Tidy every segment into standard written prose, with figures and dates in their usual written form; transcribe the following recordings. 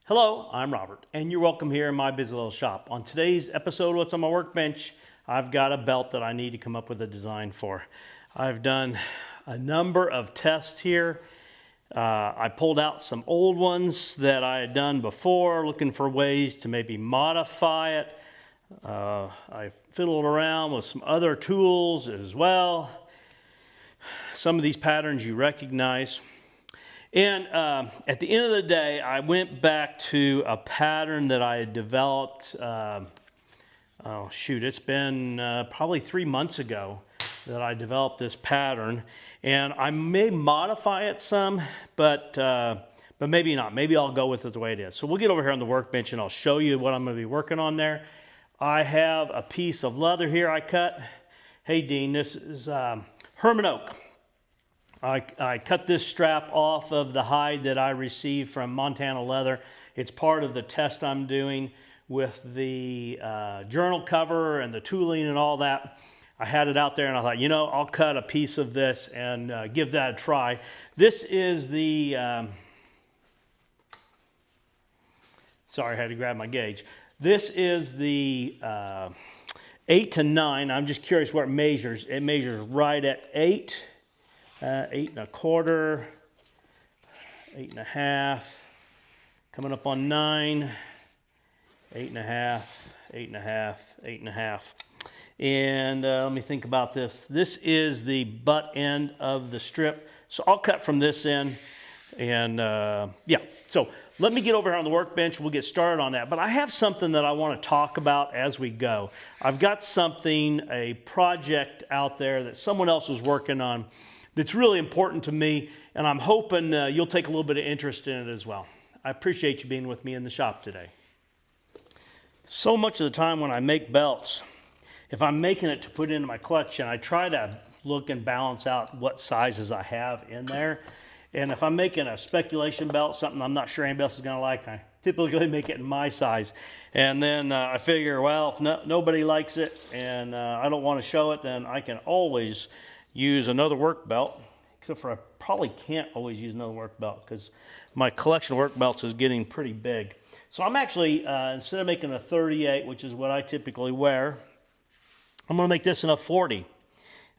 Hello, I'm Robert, and you're welcome here in my busy little shop. On today's episode, What's on My Workbench, I've got a belt that I need to come up with a design for. I've done a number of tests here. I pulled out some old ones that I had done before, looking for ways to maybe modify it. I fiddled around with some other tools as well. Some of these patterns you recognize. And at the end of the day, I went back to a pattern that I had developed, it's been probably 3 months ago that I developed this pattern. And I may modify it some, but maybe not. Maybe I'll go with it the way it is. So we'll get over here on the workbench and I'll show you what I'm going to be working on there. I have a piece of leather here I cut. Hey, Dean, this is Hermann oak. I cut this strap off of the hide that I received from Montana Leather. It's part of the test I'm doing with the journal cover and the tooling and all that. I had it out there and I thought, I'll cut a piece of this and give that a try. This is the, sorry, I had to grab my gauge. This is the 8 to 9. I'm just curious where it measures. It measures right at 8. 8 1/4, 8 1/2, coming up on 9, 8 1/2, 8 1/2, 8 1/2. And let me think about this. This is the butt end of the strip. So I'll cut from this end. And yeah, so let me get over here on the workbench. We'll get started on that. But I have something that I want to talk about as we go. I've got something, a project out there that someone else is working on that's really important to me, and I'm hoping you'll take a little bit of interest in it as well. I appreciate you being with me in the shop today. So much of the time when I make belts, if I'm making it to put into my collection, I try to look and balance out what sizes I have in there. And if I'm making a speculation belt, something I'm not sure anybody else is going to like, I typically make it in my size. And then I figure, well, if nobody likes it and I don't want to show it, then I can always use another work belt, except for I probably can't always use another work belt because my collection of work belts is getting pretty big. So I'm actually, instead of making a 38, which is what I typically wear, I'm going to make this in a 40.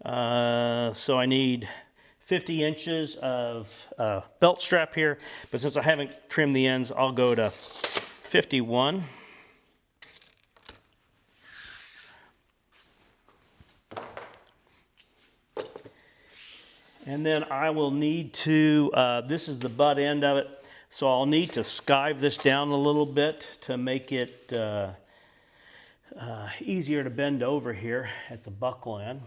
So I need 50 inches of belt strap here, but since I haven't trimmed the ends, I'll go to 51. And then I will need to, this is the butt end of it, so I'll need to skive this down a little bit to make it easier to bend over here at the buckle end.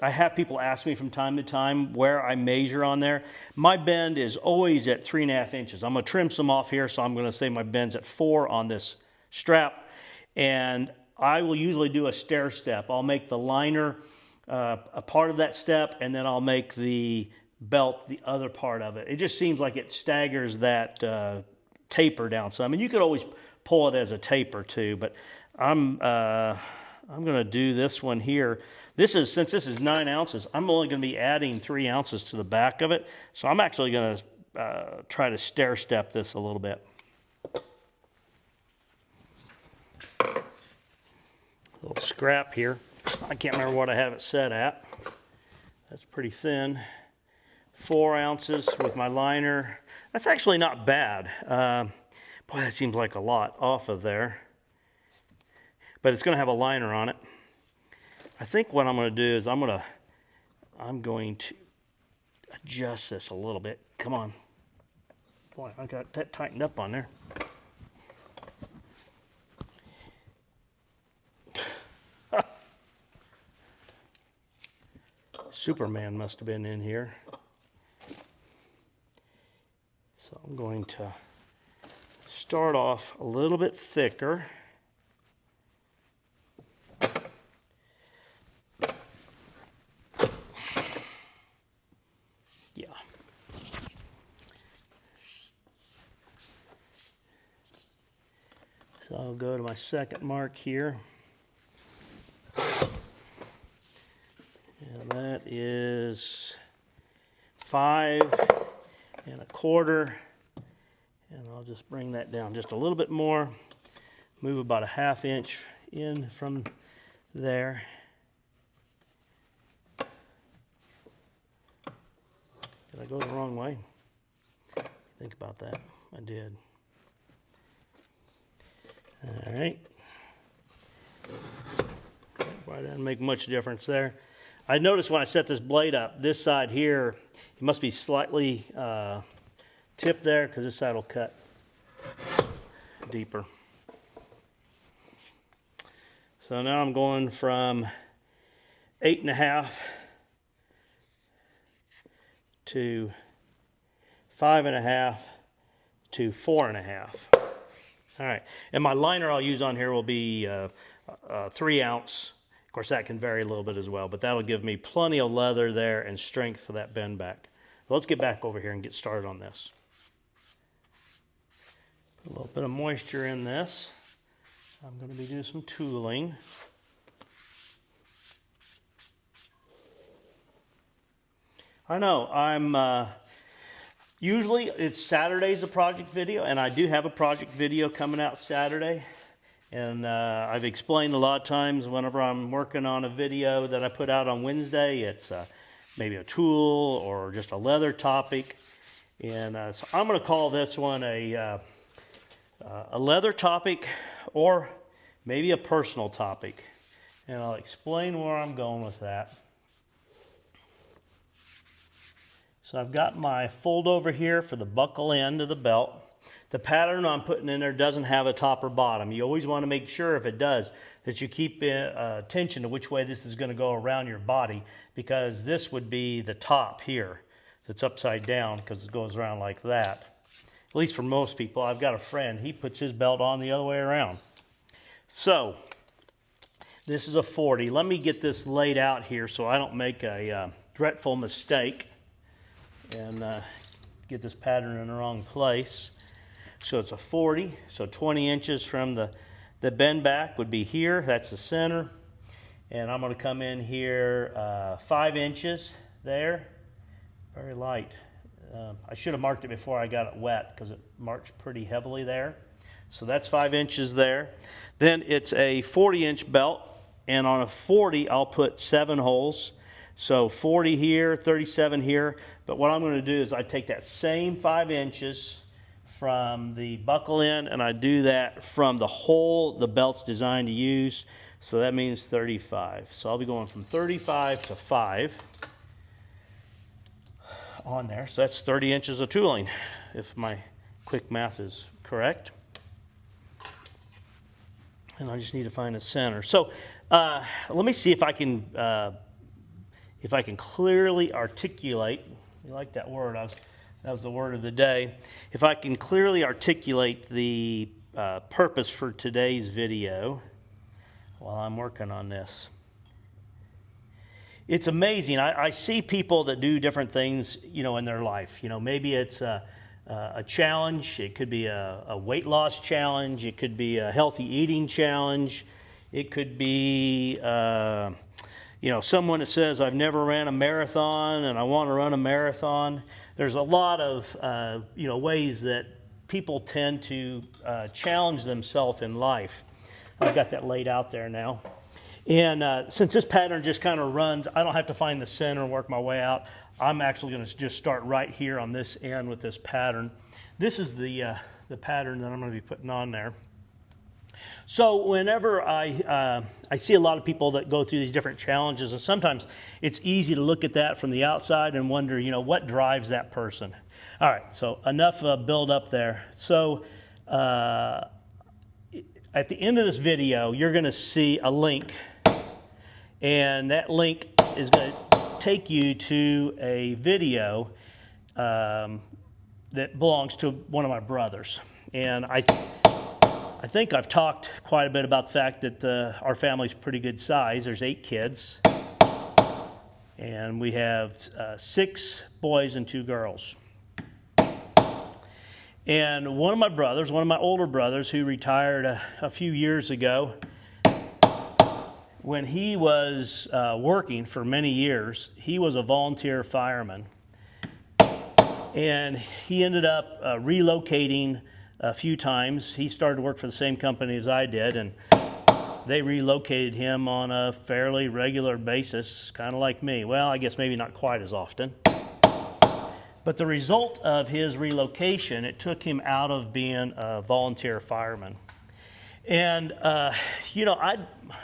I have people ask me from time to time where I measure on there. My bend is always at 3.5 inches. I'm going to trim some off here, so I'm going to say my bend's at 4 on this strap. And I will usually do a stair step. I'll make the liner a part of that step, and then I'll make the belt the other part of it. It just seems like it staggers that taper down some. I mean, you could always pull it as a taper too, but I'm going to do this one here. Since this is 9 ounces, I'm only going to be adding 3 ounces to the back of it. So I'm actually going to try to stair step this a little bit. A little scrap here. I can't remember what I have it set at. That's pretty thin. 4 ounces with my liner. That's actually not bad. Boy, that seems like a lot off of there. But it's going to have a liner on it. I think what I'm going to do is I'm going to adjust this a little bit. Come on. Boy, I got that tightened up on there. Superman must have been in here. So I'm going to start off a little bit thicker. Yeah. So I'll go to my second mark here. And that is 5 1/4. And I'll I'll just bring that down just a little bit more, move about a 1/2 inch in from there. Did I go the wrong way? Think about that. I did. All right. Probably didn't make much difference there. I noticed when I set this blade up, this side here, it must be slightly tipped there because this side will cut deeper. So now I'm going from 8.5 to 5.5 to 4.5. All right, and my liner I'll use on here will be 3 ounce. Of course, that can vary a little bit as well, but that'll give me plenty of leather there and strength for that bend back. So let's get back over here and get started on this. Put a little bit of moisture in this. I'm going to be doing some tooling. I know, usually it's Saturday's a project video, and I do have a project video coming out Saturday. And I've explained a lot of times whenever I'm working on a video that I put out on Wednesday, it's maybe a tool or just a leather topic. And so I'm going to call this one a leather topic or maybe a personal topic. And I'll explain where I'm going with that. So I've got my fold over here for the buckle end of the belt. The pattern I'm putting in there doesn't have a top or bottom. You always want to make sure if it does that you keep attention to which way this is going to go around your body, because this would be the top here that's upside down because it goes around like that. At least for most people. I've got a friend, he puts his belt on the other way around. So this is a 40. Let me get this laid out here so I don't make a dreadful mistake and get this pattern in the wrong place. So it's a 40, so 20 inches from the bend back would be here. That's the center. And I'm going to come in here 5 inches there. Very light. I should have marked it before I got it wet because it marched pretty heavily there. So that's 5 inches there. Then it's a 40-inch belt, and on a 40 I'll put 7 holes. So 40 here, 37 here. But what I'm going to do is I take that same 5 inches from the buckle end, and I do that from the hole the belt's designed to use. So that means 35. So I'll be going from 35 to 5 on there. So that's 30 inches of tooling, if my quick math is correct. And I just need to find the center. So let me see if I can clearly articulate. You like that word? That was the word of the day. If I can clearly articulate the purpose for today's video while I'm working on this. It's amazing. I see people that do different things, in their life. Maybe it's a challenge. It could be a weight loss challenge. It could be a healthy eating challenge. It could be someone that says, I've never ran a marathon and I want to run a marathon. There's a lot of ways that people tend to challenge themselves in life. I've got that laid out there now. And since this pattern just kind of runs, I don't have to find the center and work my way out. I'm actually going to just start right here on this end with this pattern. This is the pattern that I'm going to be putting on there. So whenever I see a lot of people that go through these different challenges, and sometimes it's easy to look at that from the outside and wonder, what drives that person. All right, so enough build up there. So at the end of this video, you're going to see a link, and that link is going to take you to a video that belongs to one of my brothers. And I think I've talked quite a bit about the fact that our family's pretty good size. There's 8 kids, and we have 6 boys and 2 girls. And one of my brothers, one of my older brothers who retired a few years ago, when he was working for many years, he was a volunteer fireman. And he ended up relocating a few times. He started to work for the same company as I did, and they relocated him on a fairly regular basis, kind of like me. Well, I guess maybe not quite as often. But the result of his relocation, it took him out of being a volunteer fireman. And, you know,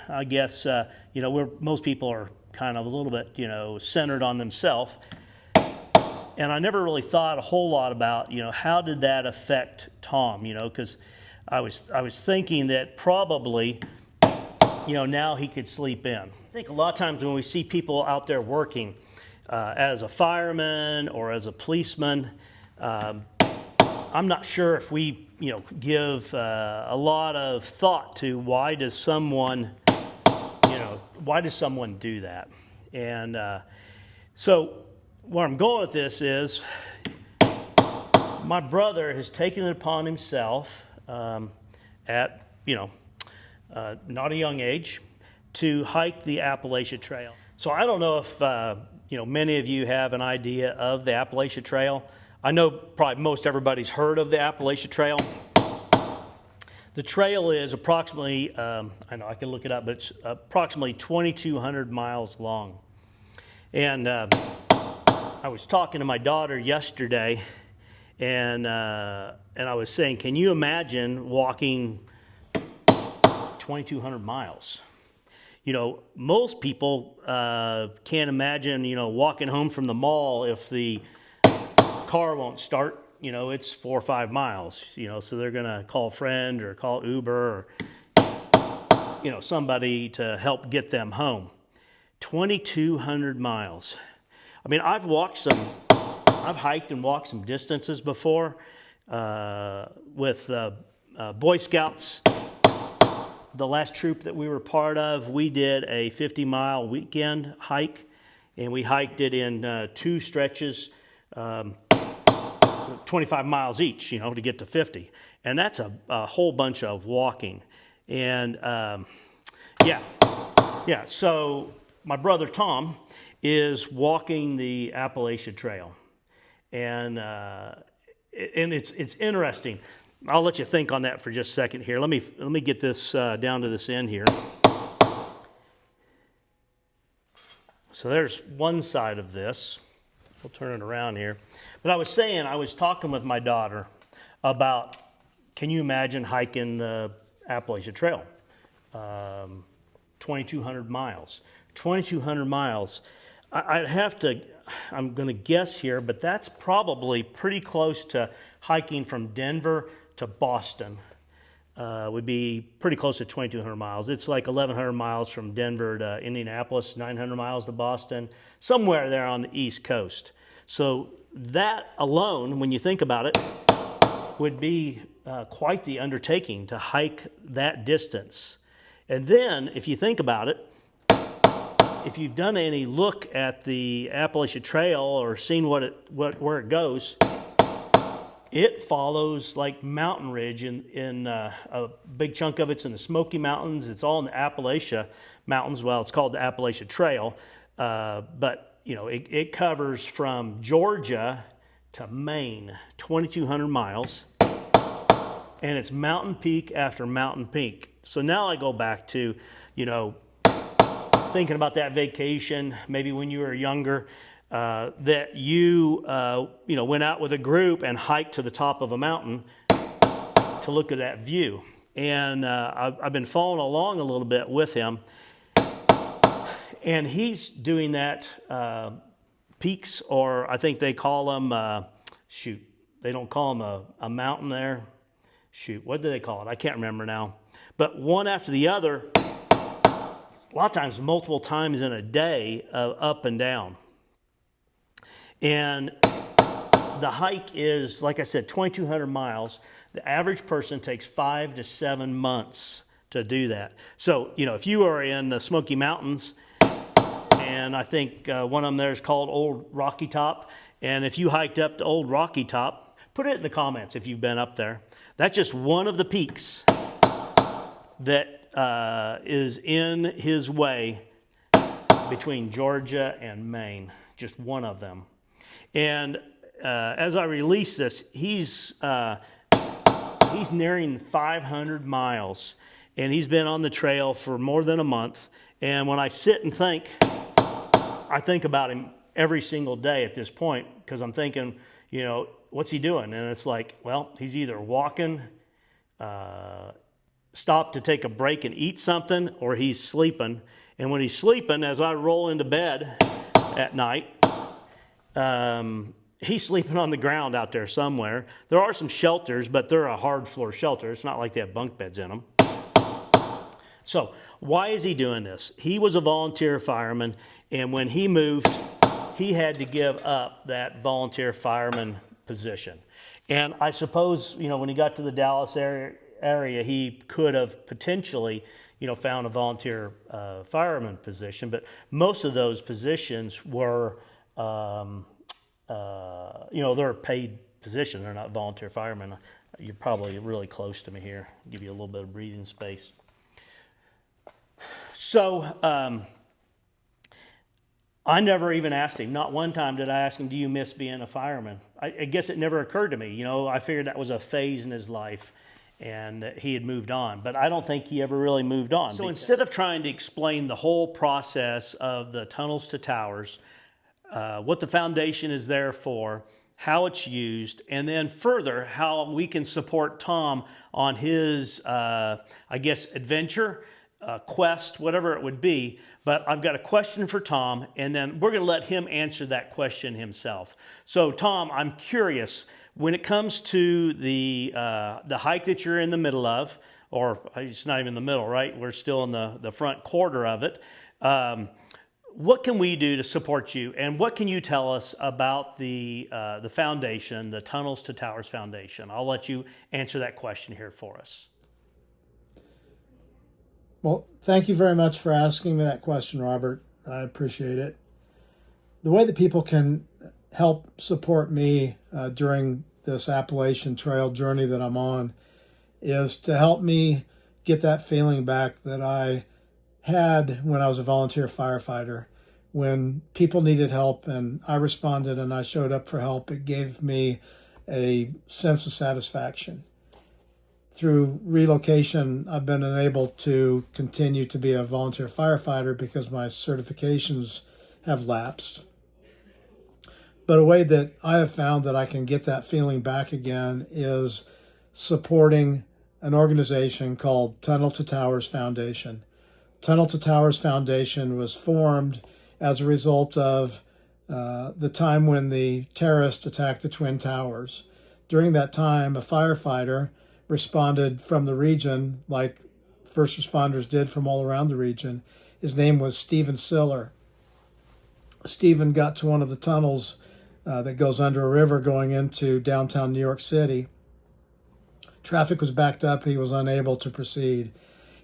I guess, you know, most people are kind of a little bit, you know, centered on themselves. And I never really thought a whole lot about, you know, how did that affect Tom, you know, because I was thinking that probably, you know, now he could sleep in. I think a lot of times when we see people out there working as a fireman or as a policeman, I'm not sure if we, you know, give a lot of thought to why does someone do that? And so where I'm going with this is my brother has taken it upon himself at, you know, not a young age, to hike the Appalachian Trail. So I don't know if, you know, many of you have an idea of the Appalachian Trail. I know probably most everybody's heard of the Appalachian Trail. The trail is approximately, I know I can look it up, but it's approximately 2,200 miles long. And I was talking to my daughter yesterday, and I was saying, can you imagine walking 2,200 miles? You know, most people can't imagine, you know, walking home from the mall if the car won't start. You know, it's 4 or 5 miles, you know, so they're going to call a friend or call Uber or, you know, somebody to help get them home. 2,200 miles. I mean, I've hiked and walked some distances before with Boy Scouts. The last troop that we were part of, we did a 50-mile weekend hike, and we hiked it in 2 stretches, 25 miles each, you know, to get to 50. And that's a whole bunch of walking. And yeah, so my brother Tom is walking the Appalachian Trail. And it's interesting. I'll let you think on that for just a second here. Let me get this down to this end here. So there's one side of this. We'll turn it around here. But I was talking with my daughter about, can you imagine hiking the Appalachian Trail? 2,200 miles. 2,200 miles. I'm going to guess here, but that's probably pretty close to hiking from Denver to Boston. Would be pretty close to 2,200 miles. It's like 1,100 miles from Denver to Indianapolis, 900 miles to Boston, somewhere there on the East Coast. So that alone, when you think about it, would be quite the undertaking to hike that distance. And then, if you think about it, if you've done any look at the Appalachian Trail or seen where it goes, it follows like mountain ridge in a big chunk of it's in the Smoky Mountains. It's all in the Appalachia Mountains. Well, it's called the Appalachian Trail, but you know it covers from Georgia to Maine, 2,200 miles, and it's mountain peak after mountain peak. So now I go back to, you know, thinking about that vacation, maybe when you were younger, that you know, went out with a group and hiked to the top of a mountain to look at that view. And I've been following along a little bit with him, and he's doing that peaks, or I think they call them, they don't call them a mountain there. What do they call it? I can't remember now. But one after the other, a lot of times, multiple times in a day, up and down. And the hike is, like I said, 2,200 miles. The average person takes 5 to 7 months to do that. So, you know, if you are in the Smoky Mountains, and I think one of them there is called Old Rocky Top, and if you hiked up to Old Rocky Top, put it in the comments if you've been up there. That's just one of the peaks that is in his way between Georgia and Maine, just one of them. And as I release this, he's He's nearing 500 miles, and he's been on the trail for more than a month. And when I sit and think, I think about him every single day at this point, because I'm thinking, you know, what's he doing? And it's like, well, he's either walking, stop to take a break and eat something, or he's sleeping. And when he's sleeping, as I roll into bed at night, he's sleeping on the ground out there somewhere. There are some shelters, but they're a hard floor shelter. It's not like they have bunk beds in them. So why is he doing this? He was a volunteer fireman, and when he moved, he had to give up that volunteer fireman position. And I suppose, you know, when he got to the Dallas area, he could have potentially, you know, found a volunteer fireman position, but most of those positions were, you know, they're a paid position. They're not volunteer firemen. You're probably really close to me here. I'll give you a little bit of breathing space. So I never even asked him. Not one time did I ask him, do you miss being a fireman? I guess it never occurred to me. You know, I figured that was a phase in his life and that he had moved on. But I don't think he ever really moved on. So instead of trying to explain the whole process of the Tunnels to Towers, what the foundation is there for, how it's used, and then further, how we can support Tom on his, I guess, adventure, quest, whatever it would be. But I've got a question for Tom, and then we're going to let him answer that question himself. So Tom, I'm curious, when it comes to the hike that you're in the middle of, or it's not even the middle, right? We're still in the front quarter of it. What can we do to support you, and what can you tell us about the foundation, the Tunnels to Towers Foundation? I'll let you answer that question here for us. Well, thank you very much for asking me that question, Robert. I appreciate it. The way that people can help support me during this Appalachian Trail journey that I'm on is to help me get that feeling back that I had when I was a volunteer firefighter. When people needed help and I responded and I showed up for help, it gave me a sense of satisfaction. Through relocation, I've been unable to continue to be a volunteer firefighter because my certifications have lapsed. But a way that I have found that I can get that feeling back again is supporting an organization called Tunnel2Towers Foundation. Tunnel2Towers Foundation was formed as a result of the time when the terrorists attacked the Twin Towers. During that time, a firefighter responded from the region like first responders did from all around the region. His name was Stephen Siller. Stephen got to one of the tunnels that goes under a river going into downtown New York City. Traffic was backed up. He was unable to proceed.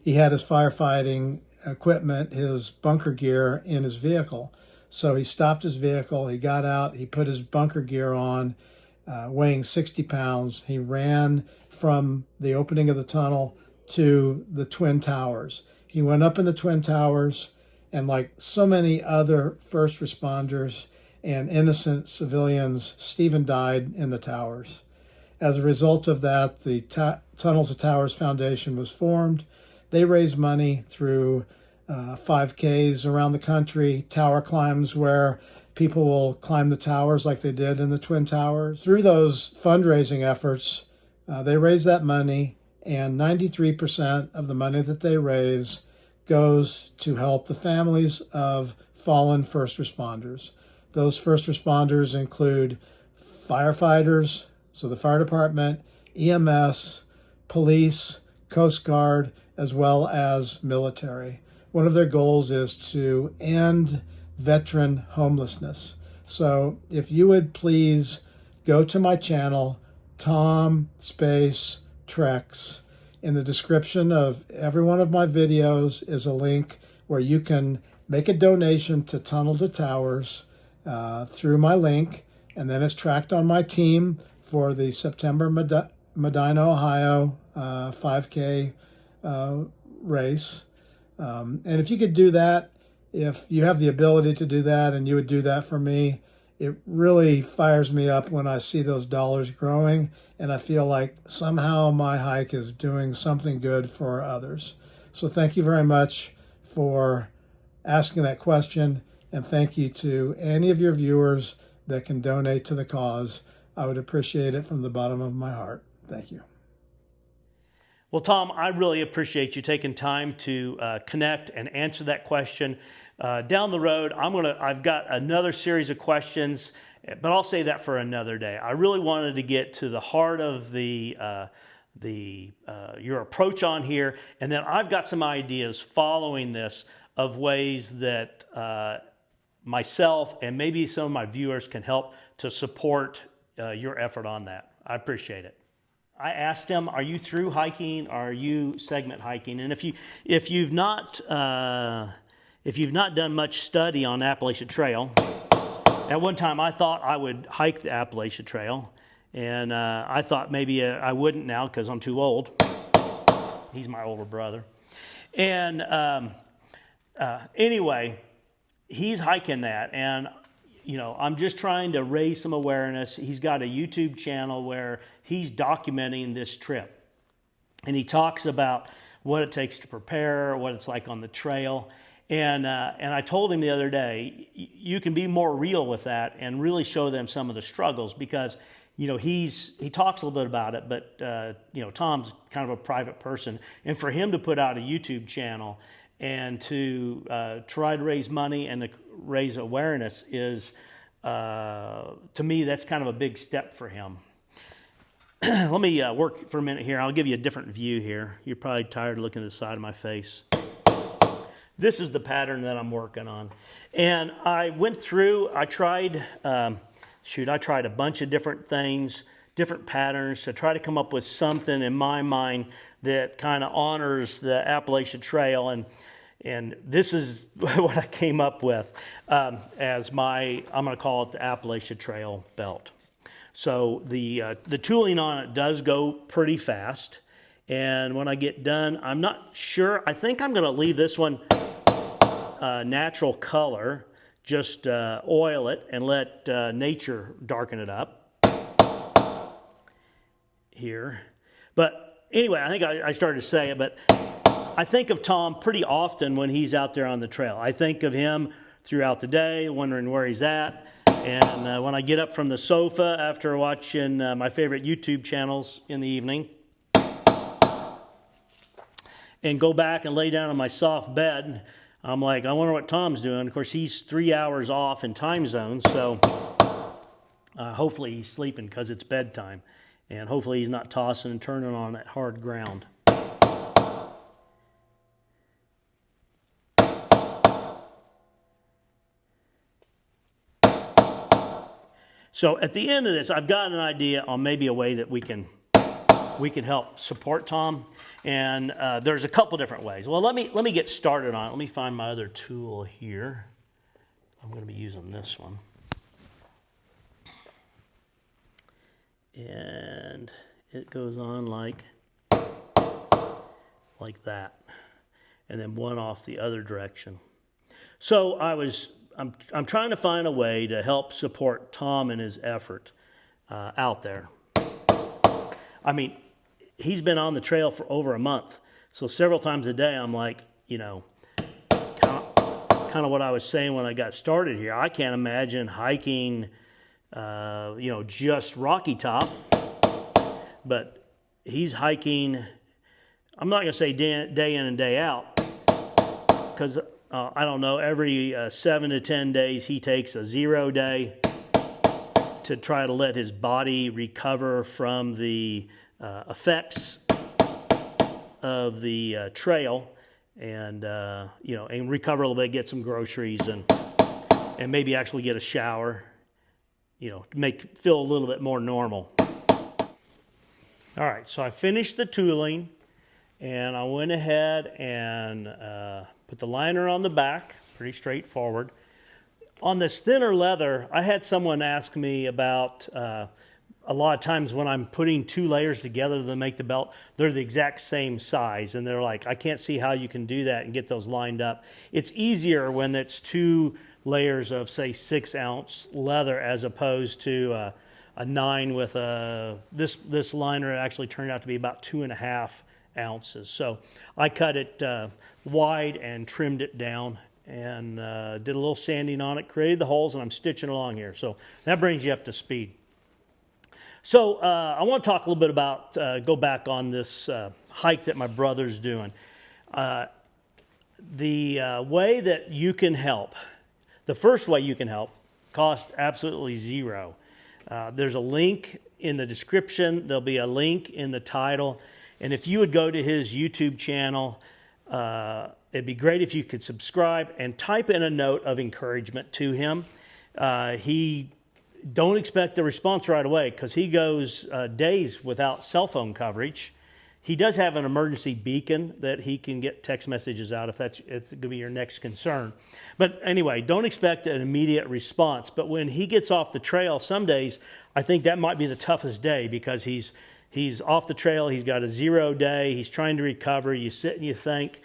He had his firefighting equipment, his bunker gear in his vehicle. So he stopped his vehicle. He got out. He put his bunker gear on, weighing 60 pounds. He ran from the opening of the tunnel to the Twin Towers. He went up in the Twin Towers, and like so many other first responders and innocent civilians, Stephen died in the towers. As a result of that, the Tunnels to Towers Foundation was formed. They raised money through 5Ks around the country, tower climbs where people will climb the towers like they did in the Twin Towers. Through those fundraising efforts, they raise that money, and 93% of the money that they raise goes to help the families of fallen first responders. Those first responders include firefighters, so the fire department, EMS, police, Coast Guard, as well as military. One of their goals is to end veteran homelessness. So if you would please go to my channel, Tom Space Treks. In the description of every one of my videos is a link where you can make a donation to Tunnel to Towers through my link, and then it's tracked on my team for the September Medina, Ohio 5K race. And if you could do that, if you have the ability to do that and you would do that for me, it really fires me up when I see those dollars growing, and I feel like somehow my hike is doing something good for others. So thank you very much for asking that question, and thank you to any of your viewers that can donate to the cause. I would appreciate it from the bottom of my heart. Thank you. Well, Tom, I really appreciate you taking time to connect and answer that question. Down the road, I've got another series of questions, but I'll save that for another day. I really wanted to get to the heart of your approach on here, and then I've got some ideas following this of ways that myself and maybe some of my viewers can help to support your effort on that. I appreciate it. I asked him, "Are you through hiking? Or are you segment hiking?" And if you've not done much study on Appalachian Trail, at one time I thought I would hike the Appalachian Trail, and I thought maybe I wouldn't now because I'm too old. He's my older brother, and anyway, he's hiking that, and I'm just trying to raise some awareness. He's got a YouTube channel where he's documenting this trip. And he talks about what it takes to prepare, what it's like on the trail. And I told him the other day, you can be more real with that and really show them some of the struggles, because he talks a little bit about it, but Tom's kind of a private person. And for him to put out a YouTube channel and to try to raise money and to raise awareness is, to me, that's kind of a big step for him. Let me work for a minute here. I'll give you a different view here. You're probably tired of looking at the side of my face. This is the pattern that I'm working on. And I went through, I tried a bunch of different things, different patterns to try to come up with something in my mind that kind of honors the Appalachian Trail. And this is what I came up with as I'm going to call it the Appalachian Trail belt. So the tooling on it does go pretty fast. And when I get done, I'm not sure. I think I'm going to leave this one natural color, just oil it and let nature darken it up here. But anyway, I think I started to say it, but I think of Tom pretty often when he's out there on the trail. I think of him throughout the day, wondering where he's at. And when I get up from the sofa after watching my favorite YouTube channels in the evening and go back and lay down on my soft bed, I'm like, I wonder what Tom's doing. Of course, he's 3 hours off in time zone, so hopefully he's sleeping because it's bedtime. And hopefully he's not tossing and turning on that hard ground. So at the end of this, I've got an idea on maybe a way that we can help support Tom, and there's a couple different ways. Well, let me get started on it. Let me find my other tool here. I'm going to be using this one, and it goes on like that, and then one off the other direction. So I'm trying to find a way to help support Tom in his effort out there. I mean, he's been on the trail for over a month, so several times a day I'm like, kind of what I was saying when I got started here. I can't imagine hiking, just Rocky Top, but he's hiking. I'm not going to say day in and day out, because I don't know, every 7 to 10 days he takes a 0 day to try to let his body recover from the effects of the trail, and recover a little bit, get some groceries, and maybe actually get a shower, feel a little bit more normal. All right, so I finished the tooling, and I went ahead and put the liner on the back, pretty straightforward. On this thinner leather, I had someone ask me about a lot of times when I'm putting 2 layers together to make the belt, they're the exact same size. And they're like, I can't see how you can do that and get those lined up. It's easier when it's 2 layers of, say, 6-ounce leather as opposed to a 9 with this liner actually turned out to be about 2.5 ounces. So I cut it wide and trimmed it down and did a little sanding on it, created the holes, and I'm stitching along here. So that brings you up to speed. So I want to talk a little bit about, go back on this hike that my brother's doing. The way that you can help, the first way you can help, costs absolutely zero. There's a link in the description. There'll be a link in the title. And if you would go to his YouTube channel, it'd be great if you could subscribe and type in a note of encouragement to him. Don't expect a response right away because he goes days without cell phone coverage. He does have an emergency beacon that he can get text messages out if it's going to be your next concern. But anyway, don't expect an immediate response. But when he gets off the trail, some days I think that might be the toughest day because he's off the trail. He's got a 0 day. He's trying to recover. You sit and you think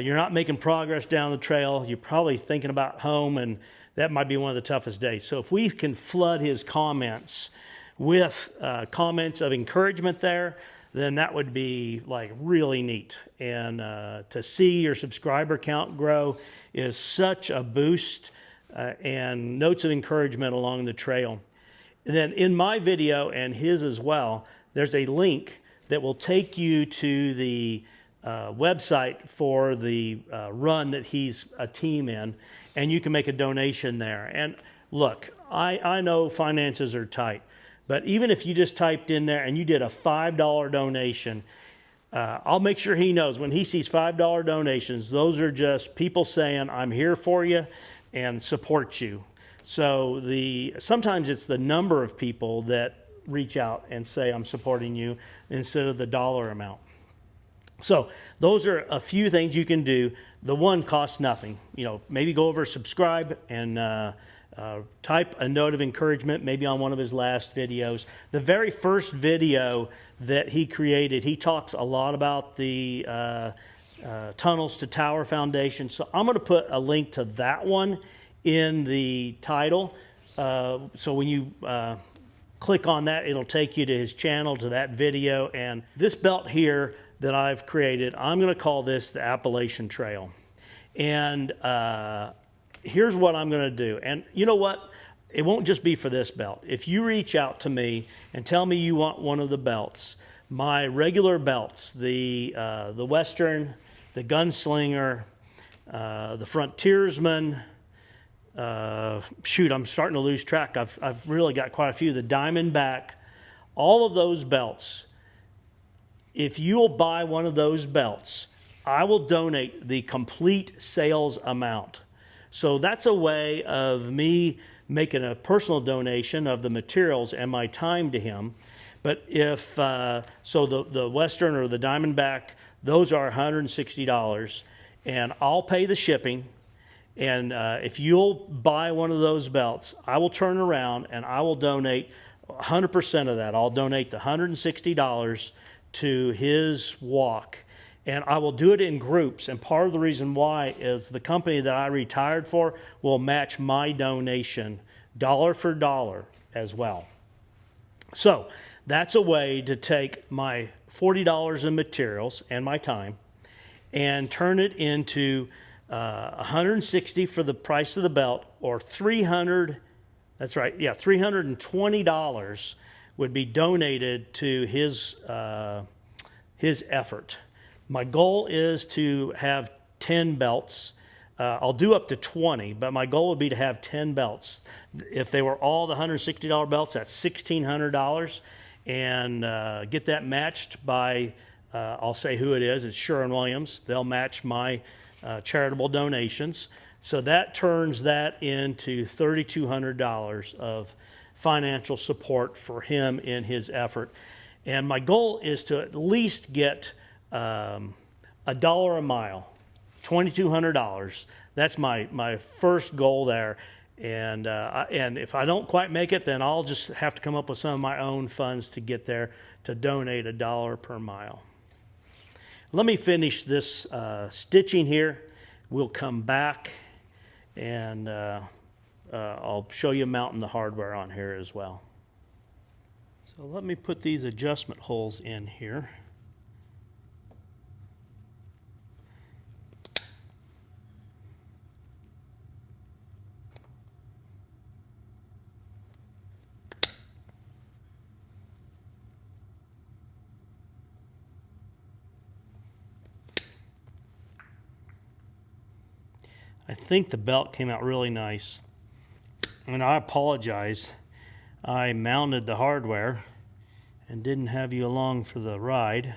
you're not making progress down the trail. You're probably thinking about home, and that might be one of the toughest days. So if we can flood his comments with comments of encouragement there, then that would be like really neat. And to see your subscriber count grow is such a boost and notes of encouragement along the trail. And then in my video and his as well, there's a link that will take you to the website for the run that he's a team in, and you can make a donation there. And look, I know finances are tight, but even if you just typed in there and you did a $5 donation, I'll make sure he knows when he sees $5 donations, those are just people saying, I'm here for you and support you. So sometimes it's the number of people that reach out and say, I'm supporting you instead of the dollar amount. So those are a few things you can do. The one costs nothing. Maybe go over, subscribe, and type a note of encouragement, maybe on one of his last videos. The very first video that he created, he talks a lot about the Tunnels2Towers Foundation. So I'm going to put a link to that one in the title. So when you click on that, it'll take you to his channel, to that video. And this belt here that I've created, I'm going to call this the Appalachian Trail. And here's what I'm going to do. And you know what? It won't just be for this belt. If you reach out to me and tell me you want one of the belts, my regular belts, the Western, the Gunslinger, the Frontiersman, shoot, I'm starting to lose track. I've really got quite a few. The Diamondback, all of those belts. If you'll buy one of those belts, I will donate the complete sales amount. So that's a way of me making a personal donation of the materials and my time to him. But if, so the Western or the Diamondback, those are $160, and I'll pay the shipping. And if you'll buy one of those belts, I will turn around and I will donate 100% of that. I'll donate the $160 to his walk, and I will do it in groups. And part of the reason why is the company that I retired for will match my donation dollar for dollar as well. So that's a way to take my $40 in materials and my time and turn it into $160 for the price of the belt, or $300. That's right, yeah, $320 would be donated to his effort. My goal is to have 10 belts. I'll do up to 20, but my goal would be to have 10 belts. If they were all the $160 belts, that's $1,600, and get that matched by, I'll say who it is, it's Sherwin-Williams. They'll match my charitable donations. So that turns that into $3,200 of financial support for him in his effort. And my goal is to at least get $1 a mile, $2,200. That's my first goal there. And if I don't quite make it, then I'll just have to come up with some of my own funds to get there to donate $1 per mile. Let me finish this stitching here. We'll come back and I'll show you mounting the hardware on here as well. So let me put these adjustment holes in here. I think the belt came out really nice. And I apologize. I mounted the hardware and didn't have you along for the ride.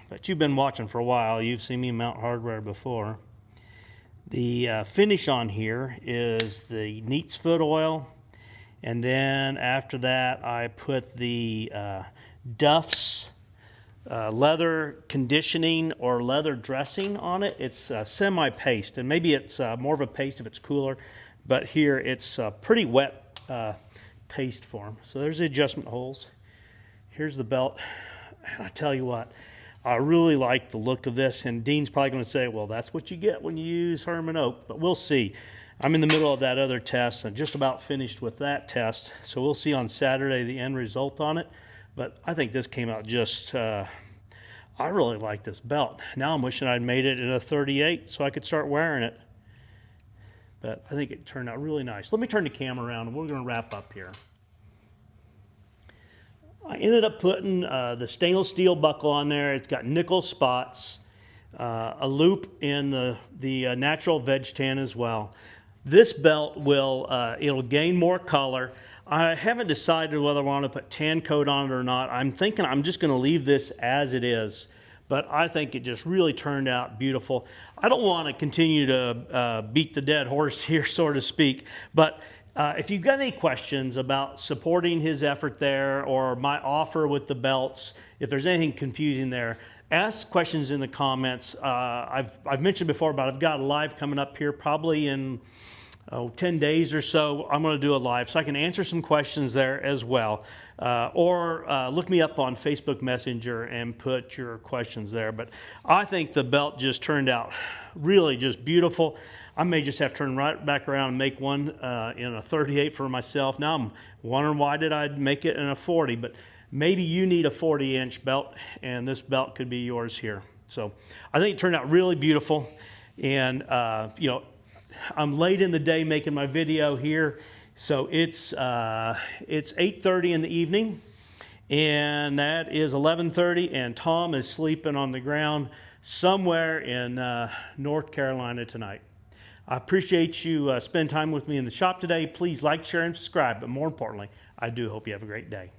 But you've been watching for a while. You've seen me mount hardware before. The finish on here is the Neat's foot oil. And then after that, I put the Duff's leather conditioning or leather dressing on it. It's semi-paste, and maybe it's more of a paste if it's cooler, but here it's pretty wet paste form. So there's the adjustment holes. Here's the belt. And I tell you what, I really like the look of this, and Dean's probably going to say, well, that's what you get when you use Hermann oak, but we'll see. I'm in the middle of that other test and just about finished with that test, so we'll see on Saturday the end result on it. But I think this came out just, I really like this belt. Now I'm wishing I'd made it in a 38 so I could start wearing it. But I think it turned out really nice. Let me turn the camera around and we're going to wrap up here. I ended up putting the stainless steel buckle on there. It's got nickel spots, a loop in the natural vegtan as well. This belt will, it'll gain more color. I haven't decided whether I want to put tan coat on it or not. I'm thinking I'm just going to leave this as it is, but I think it just really turned out beautiful. I don't want to continue to beat the dead horse here, so to speak, but if you've got any questions about supporting his effort there or my offer with the belts, if there's anything confusing there, ask questions in the comments. I've mentioned before, but I've got a live coming up here probably in 10 days or so. I'm going to do a live so I can answer some questions there as well. Or look me up on Facebook Messenger and put your questions there. But I think the belt just turned out really just beautiful. I may just have to turn right back around and make one in a 38 for myself. Now I'm wondering why did I make it in a 40, but maybe you need a 40-inch belt, and this belt could be yours here. So I think it turned out really beautiful, and you know, I'm late in the day making my video here, so it's 8:30 in the evening, and that is 11:30, and Tom is sleeping on the ground somewhere in North Carolina tonight. I appreciate you spending time with me in the shop today. Please like, share, and subscribe, but more importantly, I do hope you have a great day.